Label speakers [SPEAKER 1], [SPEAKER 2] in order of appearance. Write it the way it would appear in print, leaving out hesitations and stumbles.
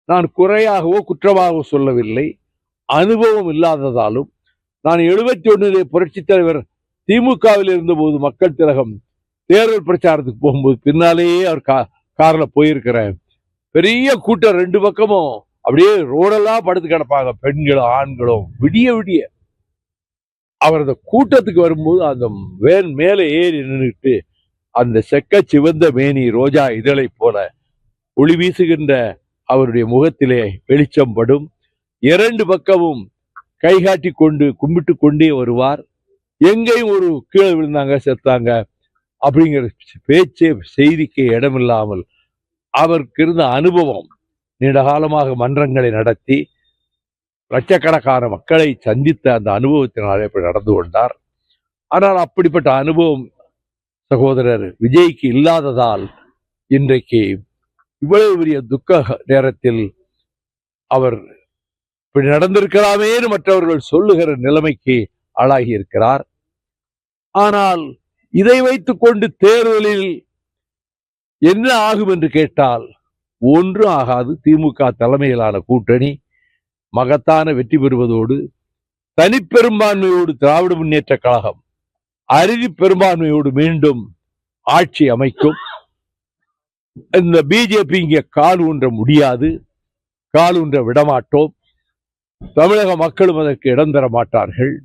[SPEAKER 1] நான் குறையாகவோ குற்றமாகவோ சொல்லவில்லை. அனுபவம் இல்லாததாலும் நான் 71 புரட்சித் தலைவர் திமுகவில் இருந்தபோது மக்கள் திலகம் தேர்தல் பிரச்சாரத்துக்கு போகும்போது பின்னாலேயே அவர் கார்ல போயிருக்கிறேன். பெரிய கூட்டம், 2 பக்கமும் அப்படியே ரோடெல்லாம் படுத்து கிடப்பாங்க, பெண்களும் ஆண்களும். விடிய விடிய அவர் அந்த கூட்டத்துக்கு வரும்போது அந்த வேன் மேலே ஏறி நின்றுட்டு அந்த செக்க சிவந்த மேனி ரோஜா இதழை போல ஒளி வீசுகின்ற அவருடைய முகத்திலே வெளிச்சம் படும். 2 பக்கமும் கைகாட்டி கொண்டு கும்பிட்டு கொண்டே வருவார். எங்கேயும் ஒரு கீழே விழுந்தாங்க செத்தாங்க அப்படிங்கிற பேச்சே செய்திக்கு இடமில்லாமல் அவருக்கு இருந்த அனுபவம், நீண்டகாலமாக மன்றங்களை நடத்தி லட்சக்கணக்கான மக்களை சந்தித்த அந்த அனுபவத்தினாலே இப்படி நடந்து கொண்டார். ஆனால் அப்படிப்பட்ட அனுபவம் சகோதரர் விஜய்க்கு இல்லாததால் இன்றைக்கு இவ்வளவு பெரிய துக்க நேரத்தில் அவர் இப்படி நடந்திருக்கலாமேன்னு மற்றவர்கள் சொல்லுகிற நிலைமைக்கு ஆளாகி இருக்கிறார். ஆனால் இதை வைத்துக் கொண்டு தேர்தலில் என்ன ஆகும் என்று கேட்டால் ஒன்றும் ஆகாது. திமுக தலைமையிலான கூட்டணி மகத்தான வெற்றி பெறுவதோடு தனிப்பெரும்பான்மையோடு திராவிட முன்னேற்ற கழகம் அறுதி பெரும்பான்மையோடு மீண்டும் ஆட்சி அமைக்கும். இந்த பிஜேபி இங்கே கால் ஊன்ற முடியாது, கால் ஊன்ற விடமாட்டோம். தமிழக மக்களும் அதற்கு இடம் தர மாட்டார்கள்.